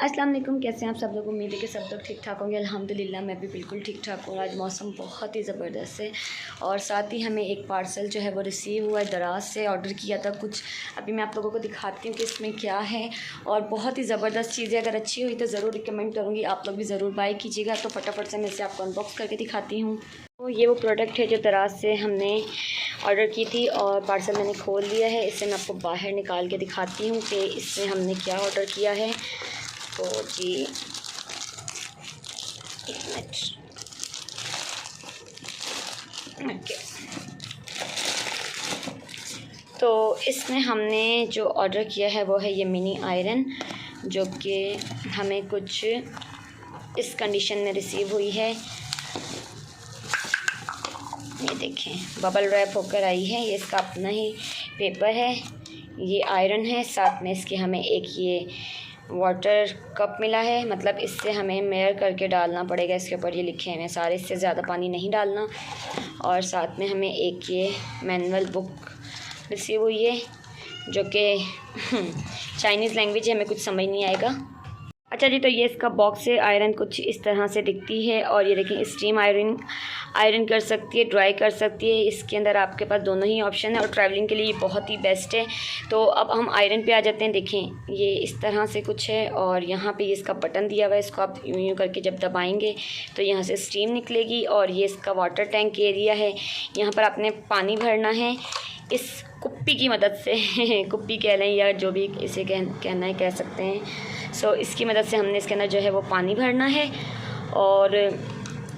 अस्सलाम वालेकुम, कैसे हैं आप सब लोग। उम्मीद है कि सब लोग ठीक ठाक होंगे। अल्हम्दुलिल्लाह मैं भी बिल्कुल ठीक ठाक हूँ। आज मौसम बहुत ही ज़बरदस्त है और साथ ही हमें एक पार्सल जो है वो रिसीव हुआ है। दराज से ऑर्डर किया था कुछ, अभी मैं आप लोगों को दिखाती हूँ कि इसमें क्या है। और बहुत ही ज़बरदस्त चीज़ें, अगर अच्छी हुई तो ज़रूर रिकमेंड करूँगी, आप लोग भी ज़रूर बाय कीजिएगा। तो फटाफट से मैं इसे आपको अनबॉक्स करके दिखाती हूँ। तो ये वो प्रोडक्ट है जो दराज से हमने ऑर्डर की थी और पार्सल मैंने खोल लिया है। इसे मैं आपको बाहर निकाल के दिखाती हूँ कि इसमें हमने क्या ऑर्डर किया है। तो जी एक मिनट, ओके। तो इसमें हमने जो ऑर्डर किया है वो है ये मिनी आयरन, जो कि हमें कुछ इस कंडीशन में रिसीव हुई है। ये देखें, बबल रैप होकर आई है। ये इसका अपना ही पेपर है। ये आयरन है, साथ में इसके हमें एक ये वाटर कप मिला है। मतलब इससे हमें मेयर करके डालना पड़ेगा। इसके ऊपर ये लिखे हैं सारे, इससे ज़्यादा पानी नहीं डालना। और साथ में हमें एक ये मैनुअल बुक रिसीव हुई है, जो कि चाइनीज़ लैंग्वेज है, हमें कुछ समझ नहीं आएगा। अच्छा जी, तो ये इसका बॉक्स है। आयरन कुछ इस तरह से दिखती है और ये देखें, स्टीम आयरन कर सकती है, ड्राई कर सकती है। इसके अंदर आपके पास दोनों ही ऑप्शन है और ट्रैवलिंग के लिए ये बहुत ही बेस्ट है। तो अब हम आयरन पे आ जाते हैं। देखें, ये इस तरह से कुछ है और यहाँ पे ये इसका बटन दिया हुआ है। इसको आप यूँ यूँ करके जब दबाएंगे तो यहाँ से स्टीम निकलेगी। और ये इसका वाटर टैंक एरिया है। यहाँ पर आपने पानी भरना है इस कुप्पी की मदद से कुप्पी कह लें या जो भी इसे कहना है, कह सकते हैं। सो इसकी मदद से हमने इसके अंदर जो है वो पानी भरना है। और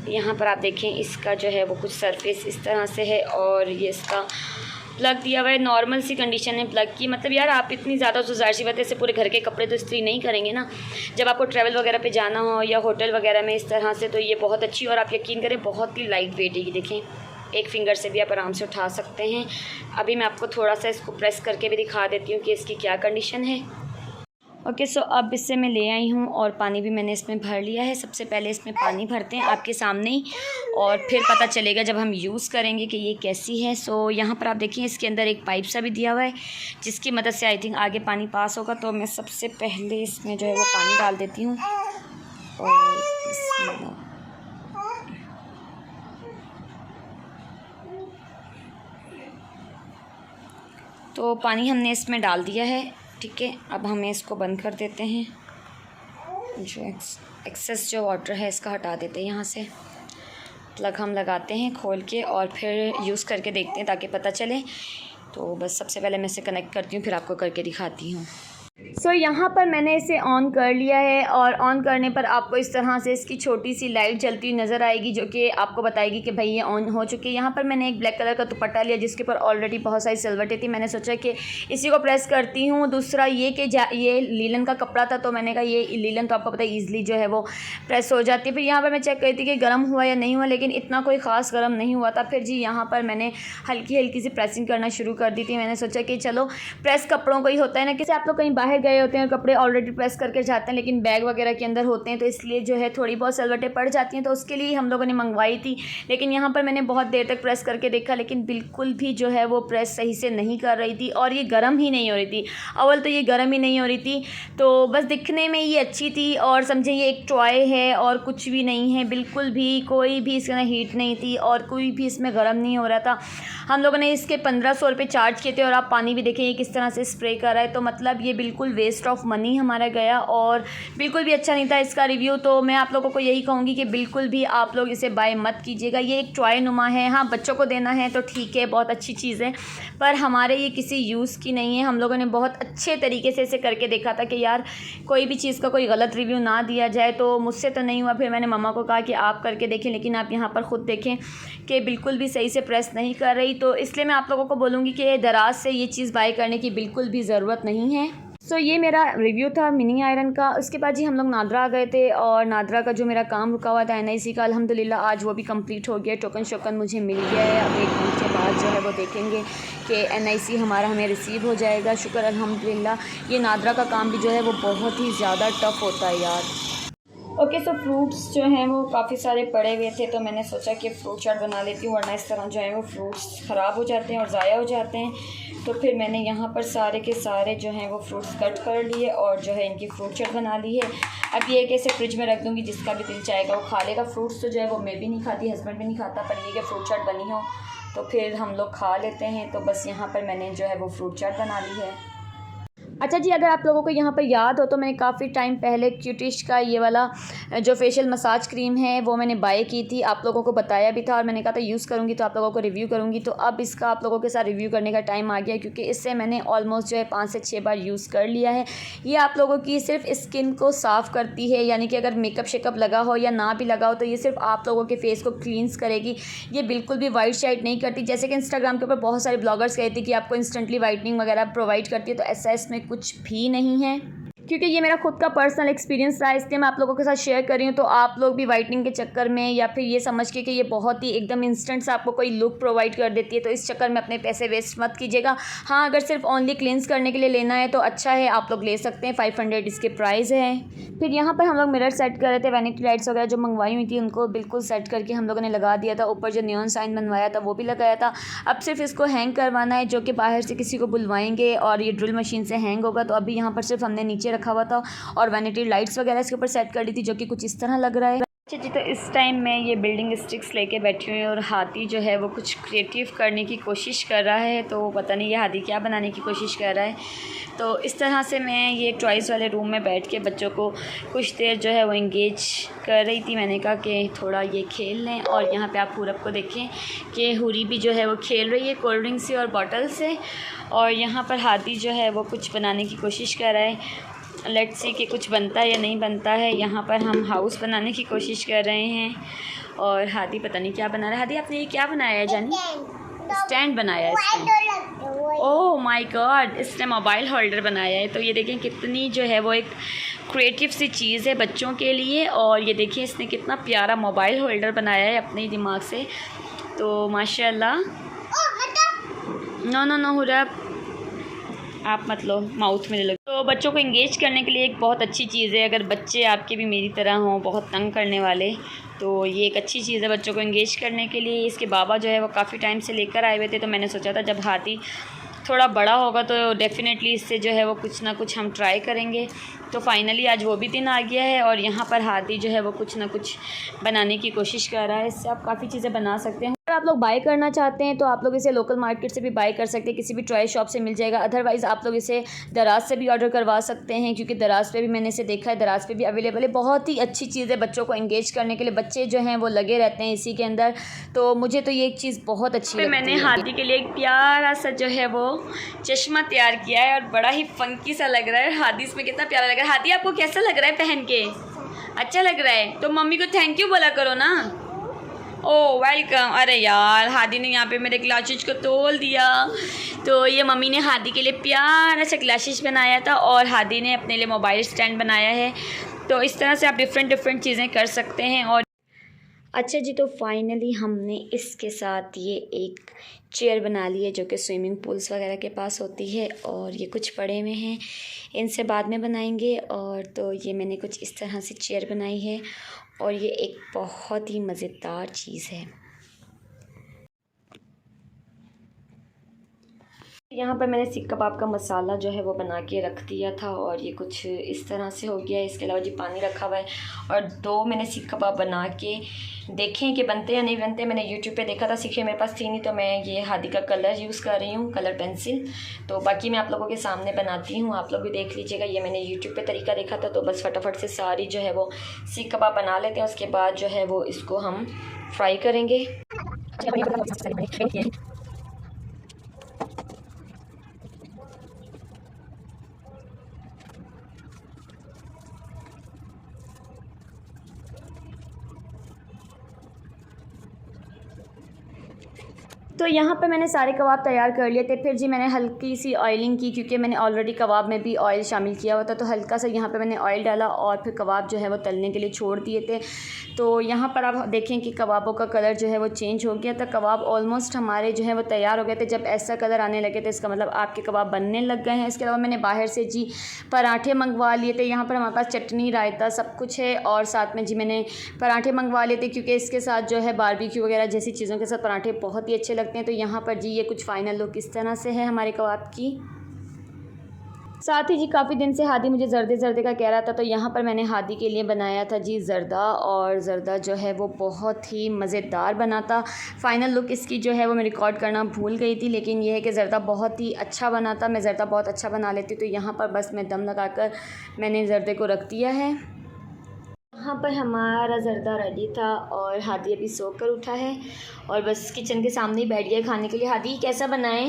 यहाँ पर आप देखें, इसका जो है वो कुछ सरफेस इस तरह से है और ये इसका प्लग दिया हुआ है। नॉर्मल सी कंडीशन है प्लग की। मतलब यार, आप इतनी ज़्यादा तो ज़ाहिर सी बात है, इससे पूरे घर के कपड़े तो इस्त्री नहीं करेंगे ना। जब आपको ट्रैवल वगैरह पे जाना हो या होटल वगैरह में इस तरह से, तो ये बहुत अच्छी। और आप यकीन करें, बहुत ही लाइट वेट है। ये देखें, एक फिंगर से भी आप आराम से उठा सकते हैं। अभी मैं आपको थोड़ा सा इसको प्रेस करके भी दिखा देती हूँ कि इसकी क्या कंडीशन है। ओके, सो अब इससे मैं ले आई हूँ और पानी भी मैंने इसमें भर लिया है। सबसे पहले इसमें पानी भरते हैं आपके सामने ही, और फिर पता चलेगा जब हम यूज़ करेंगे कि ये कैसी है। सो यहाँ पर आप देखिए, इसके अंदर एक पाइप सा भी दिया हुआ है, जिसकी मदद से आई थिंक आगे पानी पास होगा। तो मैं सबसे पहले इसमें जो है वो पानी डाल देती हूँ। और तो पानी हमने इसमें डाल दिया है, ठीक है। अब हमें इसको बंद कर देते हैं। जो एक्सेस जो वाटर है इसका हटा देते हैं यहाँ से। प्लग हम लगाते हैं खोल के और फिर यूज़ करके देखते हैं ताकि पता चले। तो बस सबसे पहले मैं इसे कनेक्ट करती हूँ, फिर आपको करके दिखाती हूँ। सो यहाँ पर मैंने इसे ऑन कर लिया है और ऑन करने पर आपको इस तरह से इसकी छोटी सी लाइट जलती हुई नज़र आएगी, जो कि आपको बताएगी कि भाई ये ऑन हो चुकी है। यहाँ पर मैंने एक ब्लैक कलर का दुपट्टा लिया, जिसके ऊपर ऑलरेडी बहुत सारी सिलवटें थी। मैंने सोचा कि इसी को प्रेस करती हूँ। दूसरा ये कि ये लीलन का कपड़ा था, तो मैंने कहा ये लीलन तो आपको पता है ईज़िली जो है वो प्रेस हो जाती है। फिर यहाँ पर मैं चेक करती थी कि गर्म हुआ या नहीं हुआ, लेकिन इतना कोई ख़ास गर्म नहीं हुआ था। फिर जी यहाँ पर मैंने हल्की हल्की सी प्रेसिंग करना शुरू कर दी थी। मैंने सोचा कि चलो, प्रेस कपड़ों को ही होता है ना, किसी आप लोग कहीं बाहर गए होते हैं, कपड़े ऑलरेडी प्रेस करके जाते हैं, लेकिन बैग वगैरह के अंदर होते हैं, तो इसलिए जो है थोड़ी बहुत सलवटें पड़ जाती हैं। तो उसके लिए हम लोगों ने मंगवाई थी। लेकिन यहाँ पर मैंने बहुत देर तक प्रेस करके देखा, लेकिन बिल्कुल भी जो है वो प्रेस सही से नहीं कर रही थी और ये गर्म ही नहीं हो रही थी। अव्वल तो ये गर्म ही नहीं हो रही थी। तो बस दिखने में ये अच्छी थी और समझे ये एक टॉय है और कुछ भी नहीं है। बिल्कुल भी कोई भी इसके अंदर हीट नहीं थी और कोई भी इसमें गर्म नहीं हो रहा था। हम लोगों ने इसके 1500 रुपये चार्ज किए थे और आप पानी भी देखें ये किस तरह से स्प्रे कर रहा है। तो मतलब ये बिल्कुल वेस्ट ऑफ मनी हमारा गया और बिल्कुल भी अच्छा नहीं था इसका रिव्यू। तो मैं आप लोगों को यही कहूँगी कि बिल्कुल भी आप लोग इसे बाय मत कीजिएगा। ये एक टॉय नुमा है। हाँ, बच्चों को देना है तो ठीक है, बहुत अच्छी चीज़ है, पर हमारे ये किसी यूज़ की नहीं है। हम लोगों ने बहुत अच्छे तरीके से इसे करके देखा था कि यार कोई भी चीज़ का कोई गलत रिव्यू ना दिया जाए। तो मुझसे तो नहीं हुआ। फिर मैंने मम्मा को कहा कि आप करके देखें, लेकिन आप यहाँ पर ख़ुद देखें कि बिल्कुल भी सही से प्रेस नहीं कर रही। तो इसलिए मैं आप लोगों को बोलूँगी कि दराज से ये चीज़ बाय करने की बिल्कुल भी ज़रूरत नहीं है। सो ये मेरा रिव्यू था मिनी आयरन का। उसके बाद जी हम लोग नादरा आ गए थे और नादरा का जो मेरा काम रुका हुआ था NIC का, अल्हम्दुलिल्लाह आज वो भी कंप्लीट हो गया। टोकन मुझे मिल गया है। अब 1 वीक के बाद जो है वो देखेंगे कि NIC हमारा हमें रिसीव हो जाएगा। शुक्र अल्हम्दुलिल्लाह। ये नादरा का काम भी जो है वो बहुत ही ज़्यादा टफ़ होता है यार। ओके, सो फ्रूट्स जो हैं वो काफ़ी सारे पड़े हुए थे, तो मैंने सोचा कि फ्रूट चाट बना लेती हूँ, वरना इस तरह जो है वो फ्रूट्स ख़राब हो जाते हैं और ज़ाया हो जाते हैं। तो फिर मैंने यहाँ पर सारे के सारे जो हैं वो फ्रूट्स कट कर लिए और जो है इनकी फ्रूट चाट बना ली है। अब ये कैसे फ्रिज में रख दूँगी, जिसका भी दिल चाहेगा वो खा लेगा। फ्रूट्स तो जो है वो मैं भी नहीं खाती, हस्बैंड भी नहीं खाता, पर ये कि फ्रूट चाट बनी हो तो फिर हम लोग खा लेते हैं। तो बस यहाँ पर मैंने जो है वो फ्रूट चाट बना ली है। अच्छा जी, अगर आप लोगों को यहाँ पर याद हो तो मैंने काफ़ी टाइम पहले क्यूटिश का ये वाला जो फेशियल मसाज क्रीम है वो मैंने बाय की थी, आप लोगों को बताया भी था और मैंने कहा था यूज़ करूँगी तो आप लोगों को रिव्यू करूँगी। तो अब इसका आप लोगों के साथ रिव्यू करने का टाइम आ गया, क्योंकि इससे मैंने ऑलमोस्ट जो है 5 से 6 बार यूज़ कर लिया है। ये आप लोगों की सिर्फ स्किन को साफ़ करती है, यानी कि अगर मेकअप शेकअप लगा हो या ना भी लगा हो तो ये सिर्फ आप लोगों के फेस को क्लींस करेगी। ये बिल्कुल भी वाइट शाइट नहीं करती, जैसे कि इंस्टाग्राम के ऊपर बहुत सारे ब्लॉगर्स कहती कि आपको इंस्टेंटली वाइटनिंग वगैरह प्रोवाइड करती है, तो ऐसा इसमें कुछ भी नहीं है। क्योंकि ये मेरा खुद का पर्सनल एक्सपीरियंस रहा है, इसलिए मैं आप लोगों के साथ शेयर कर रही हूँ। तो आप लोग भी वाइटनिंग के चक्कर में या फिर ये समझ के कि ये बहुत ही एकदम इंस्टेंट से आपको कोई लुक प्रोवाइड कर देती है, तो इस चक्कर में अपने पैसे वेस्ट मत कीजिएगा। हाँ, अगर सिर्फ ओनली क्लींस करने के लिए लेना है तो अच्छा है, आप लोग ले सकते हैं, 500 इसके प्राइस है। फिर यहाँ पर हम लोग मिरर सेट कर रहे थे, वैनिटी लाइट्स वगैरह जो मंगवाई हुई थी उनको बिल्कुल सेट करके हम लोगों ने लगा दिया था। ऊपर जो नियॉन साइन बनवाया था वो भी लगाया था। अब सिर्फ इसको हैंग करवाना है, जो कि बाहर से किसी को बुलवाएंगे और ये ड्रिल मशीन से हैंग होगा। तो अभी यहाँ पर सिर्फ हमने नीचे रखा हुआ था और वैनिटी लाइट्स वगैरह इसके ऊपर सेट कर दी थी, जो कि कुछ इस तरह लग रहा है। अच्छा जी, तो इस टाइम मैं ये बिल्डिंग स्टिक्स लेके बैठी हुई हूँ और हाथी जो है वो कुछ क्रिएटिव करने की कोशिश कर रहा है, तो पता नहीं ये हाथी क्या बनाने की कोशिश कर रहा है। तो इस तरह से मैं ये टॉयज़ वाले रूम में बैठ के बच्चों को कुछ देर जो है वो इंगेज कर रही थी। मैंने कहा कि थोड़ा ये खेल लें। और यहाँ पे आप पूरब को देखें कि हुरी भी जो है वो खेल रही है कोल्ड ड्रिंक से और बॉटल से, और यहाँ पर हाथी जो है वो कुछ बनाने की कोशिश कर रहा है। लेट्स सी कि कुछ बनता है या नहीं बनता है। यहाँ पर हम हाउस बनाने की कोशिश कर रहे हैं और हाथी पता नहीं क्या बना रहा है। हाथी, आपने ये क्या बनाया है जानी? स्टैंड बनाया है इसने। ओह माय गॉड, इसने मोबाइल होल्डर बनाया है। तो ये देखें कितनी जो है वो एक क्रिएटिव सी चीज़ है बच्चों के लिए। और ये देखिए इसने कितना प्यारा मोबाइल होल्डर बनाया है अपने दिमाग से, तो माशाल्लाह। नो नो नो हुरब, आप मत लो, माउथ में लगे। तो बच्चों को इंगेज करने के लिए एक बहुत अच्छी चीज़ है। अगर बच्चे आपके भी मेरी तरह हों बहुत तंग करने वाले, तो ये एक अच्छी चीज़ है बच्चों को इंगेज करने के लिए। इसके बाबा जो है वो काफ़ी टाइम से लेकर आए हुए थे, तो मैंने सोचा था जब हाथी थोड़ा बड़ा होगा तो डेफ़िनेटली इससे जो है वो कुछ ना कुछ हम ट्राई करेंगे। तो फाइनली आज वो भी दिन आ गया है और यहाँ पर हाथी जो है वो कुछ ना कुछ बनाने की कोशिश कर रहा है। इससे आप काफ़ी चीज़ें बना सकते हैं। अगर आप लोग बाय करना चाहते हैं तो आप लोग इसे लोकल मार्केट से भी बाय कर सकते हैं, किसी भी टॉय शॉप से मिल जाएगा। अदरवाइज़ आप लोग इसे दराज से भी ऑर्डर करवा सकते हैं, क्योंकि दराज पे भी मैंने इसे देखा है, दराज पे भी अवेलेबल है। बहुत ही अच्छी चीज़ है बच्चों को इंगेज करने के लिए, बच्चे जो हैं वो लगे रहते हैं इसी के अंदर। तो मुझे तो ये एक चीज़ बहुत अच्छी लगती है। मैंने हाथी के लिए एक प्यारा सा जो है वो चश्मा तैयार किया है और बड़ा ही फंकी सा लग रहा है। हाथी इसमें कितना प्यारा लग रहा है। हाथी, आपको कैसा लग रहा है पहन के? अच्छा लग रहा है? तो मम्मी को थैंक यू बोला करो ना। ओह वेलकम। अरे यार, हादी ने यहाँ पे मेरे ग्लासेस को तोड़ दिया। तो ये मम्मी ने हादी के लिए प्यारा सा ग्लासेस बनाया था और हादी ने अपने लिए मोबाइल स्टैंड बनाया है। तो इस तरह से आप डिफरेंट चीज़ें कर सकते हैं। और अच्छा जी, तो फाइनली हमने इसके साथ ये एक चेयर बना ली है, जो कि स्विमिंग पूल्स वगैरह के पास होती है। और ये कुछ पड़े हुए हैं, इनसे बाद में बनाएंगे। और तो ये मैंने कुछ इस तरह से चेयर बनाई है और ये एक बहुत ही मज़ेदार चीज़ है। यहाँ पर मैंने सीख कबाब का मसाला जो है वो बना के रख दिया था और ये कुछ इस तरह से हो गया है। इसके अलावा जी पानी रखा हुआ है और 2 मैंने सीख कबाब बना के देखें कि बनते या नहीं बनते। मैंने यूट्यूब पे देखा था, सीखे मेरे पास थी नहीं, तो मैं ये हादी का कलर यूज़ कर रही हूँ, कलर पेंसिल। तो बाकी मैं आप लोगों के सामने बनाती हूँ, आप लोग भी देख लीजिएगा। ये मैंने यूट्यूब पे तरीका देखा था, तो बस फटाफट से सारी जो है वो सीख कबाब बना लेते हैं। उसके बाद जो है वो इसको हम फ्राई करेंगे। तो यहाँ पर मैंने सारे कबाब तैयार कर लिए थे। फिर जी मैंने हल्की सी ऑयलिंग की, क्योंकि मैंने ऑलरेडी कबाब में भी ऑयल शामिल किया हुआ था, तो हल्का सा यहाँ पे मैंने ऑयल डाला और फिर कबाब जो है वो तलने के लिए छोड़ दिए थे। तो यहाँ पर आप देखें कि कबाबों का कलर जो है वो चेंज हो गया था। कबाब ऑलमोस्ट हमारे जो है वो तैयार हो गए थे। जब ऐसा कलर आने लगे तो इसका मतलब आपके कबाब बनने लग गए हैं। इसके अलावा मैंने बाहर से जी पराठे मंगवा लिए थे। यहाँ पर हमारे पास चटनी, रायता सब कुछ है, और साथ में जी मैंने पराठे मंगवा लिए थे, क्योंकि इसके साथ जो है बारबेक्यू वगैरह जैसी चीज़ों के साथ पराठे बहुत ही अच्छे लगते हैं। तो यहाँ पर जी ये कुछ फ़ाइनल लुक इस तरह से है हमारे कबाब की। साथ ही जी काफ़ी दिन से हादी मुझे ज़र्दे का कह रहा था, तो यहाँ पर मैंने हादी के लिए बनाया था जी ज़र्दा, और ज़र्दा जो है वो बहुत ही मज़ेदार बना था। फ़ाइनल लुक इसकी जो है वो मैं रिकॉर्ड करना भूल गई थी, लेकिन यह है कि ज़र्दा बहुत ही अच्छा बना था। मैं ज़र्दा बहुत अच्छा बना लेती, तो यहाँ पर बस मैं दम लगाकर मैंने ज़र्दे को रख दिया है। यहाँ पर हमारा ज़र्दा रेडी था और हादी अभी सो कर उठा है और बस किचन के सामने ही बैठ गया खाने के लिए। हादी कैसा बनाए?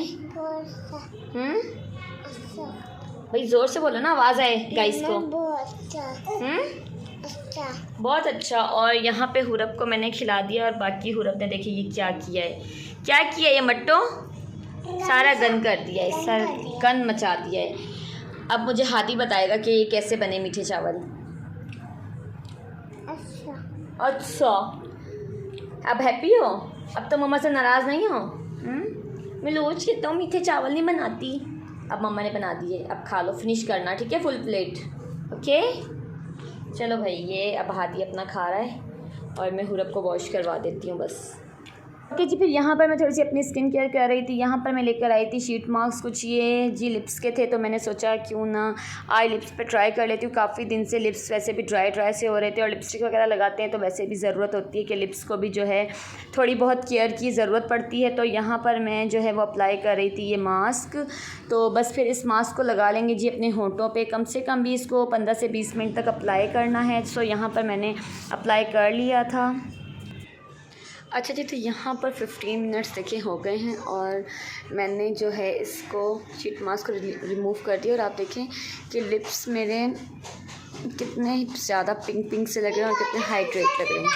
भाई ज़ोर से बोलो ना, आवाज़ आए गाइस को। बहुत अच्छा। और यहाँ पे हुरब को मैंने खिला दिया, और बाकी हुरब ने देखिए ये क्या किया है, ये मट्टो सारा गन कर दिया है, सर गन मचा दिया है। अब मुझे हादी बताएगा कि ये कैसे बने मीठे चावल। अच्छा, अब हैप्पी हो? अब तो मम्मा से नाराज़ नहीं हो? मैं रोज कहता हूँ मीठे चावल नहीं बनाती, अब मम्मा ने बना दिए। अब खा लो, फिनिश करना, ठीक है, फुल प्लेट। ओके चलो भाई, ये अब हादी अपना खा रहा है और मैं हुरब को वॉश करवा देती हूँ बस। ओके जी, फिर यहाँ पर मैं थोड़ी सी अपनी स्किन केयर कर रही थी। यहाँ पर मैं लेकर आई थी शीट मास्क, कुछ ये जी लिप्स के थे, तो मैंने सोचा क्यों ना आई लिप्स पे ट्राई कर लेती हूँ। काफ़ी दिन से लिप्स वैसे भी ड्राई से हो रहे थे, और लिपस्टिक वगैरह लगाते हैं तो वैसे भी ज़रूरत होती है कि लिप्स को भी जो है थोड़ी बहुत केयर की ज़रूरत पड़ती है। तो यहाँ पर मैं जो है वो अप्लाई कर रही थी ये मास्क। तो बस फिर इस मास्क को लगा लेंगे जी अपने होंठों पे, कम से कम भी इसको 15 से 20 मिनट तक अप्लाई करना है। सो यहाँ पर मैंने अप्लाई कर लिया था। अच्छा जी, तो यहाँ पर 15 मिनट्स देखिए हो गए हैं और मैंने जो है इसको शीट मास्क को रिमूव कर दिया, और आप देखें कि लिप्स मेरे कितने ज़्यादा पिंक से लग रहे हैं और कितने हाइड्रेट लग रहे हैं।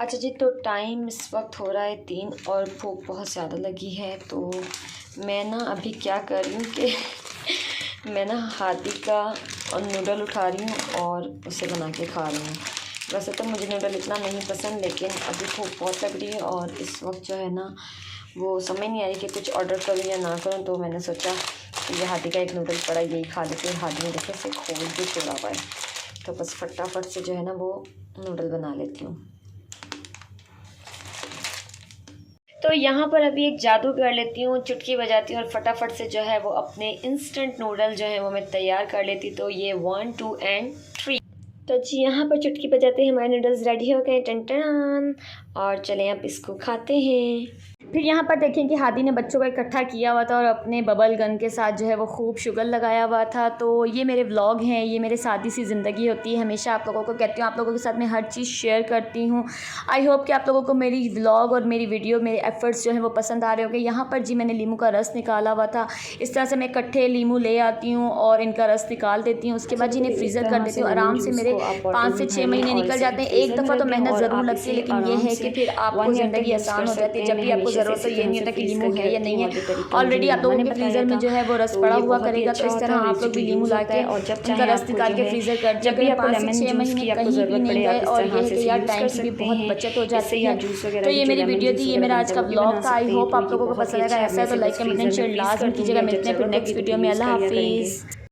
अच्छा जी, तो टाइम इस वक्त हो रहा है 3 और भूख बहुत ज़्यादा लगी है। तो मैं ना अभी क्या कर रही हूँ कि मैं ना हादी का नूडल उठा रही हूँ और उसे बना के खा रही हूँ। वैसे तो मुझे नूडल इतना नहीं पसंद, लेकिन अभी भूख बहुत लग रही है और इस वक्त जो है ना वो समझ नहीं आ रही कि कुछ ऑर्डर करूँ या ना करूँ। तो मैंने सोचा कि ये हादी का एक नूडल पड़ा, यही खा लेते हैं। हादी ने देखे से खोल के छोड़ा हुआ है, तो बस फटाफट से जो है ना वो नूडल बना लेती हूँ। तो यहाँ पर अभी एक जादू कर लेती हूँ, चुटकी बजाती हूँ और फटाफट से जो है वो अपने इंस्टेंट नूडल जो है वो मैं तैयार कर लेती। तो ये 1 2 एंड 3। तो जी यहाँ पर चुटकी बजाते हैं हमारे नूडल्स रेडी हो गए, टन टन। और चलें अब इसको खाते हैं। फिर यहाँ पर देखें कि हादी ने बच्चों को इकट्ठा किया हुआ था और अपने बबल गन के साथ जो है वो खूब शुगर लगाया हुआ था। तो ये मेरे व्लॉग हैं, ये मेरे सादी सी ज़िंदगी होती है। हमेशा आप लोगों को कहती हूँ, आप लोगों के साथ मैं हर चीज़ शेयर करती हूँ। आई होप कि आप लोगों को मेरी व्लॉग और मेरी वीडियो, मेरे एफ़र्ट्स जो है वो पसंद आ रहे होंगे। यहाँ पर जी मैंने लीमू का रस निकाला हुआ था। इस तरह से मैं इकट्ठे लीमू ले आती हूँ और इनका रस निकाल देती हूँ। उसके बाद जी इन्हें फ्रीज़र कर देती हूँ। आराम से मेरे 5 से 6 महीने निकल जाते हैं। एक दफ़ा तो मेहनत ज़रूर लगती है, लेकिन ये है कि फिर आपको ज़िंदगी आसान हो जाती है। जब भी आपको ज़रूरत हो, ये नहीं होता कि लीमू है या नहीं है। ऑलरेडी आप लोगों के फ्रीज़र में जो है वो रस पड़ा हुआ करेगा, तो इस तरह आप लोग भी लीमू ला के उनका रस निकाल के फ्रीज़र कर, जब भी आपको 5 से 6 महीने कहीं भी नहीं गए, और ये है कि यार टाइम की भी बहुत बचत हो जाती है। तो ये मेरी वीडियो थी, ये मेरा आज का ब्लॉग था। आई होप आप लोगों को पसंद आएगा। ऐसा है तो लाइक कमेंट शेयर लाजमी कीजिएगा। मिलते हैं फिर नेक्स्ट वीडियो में। अल्लाह हाफिज़।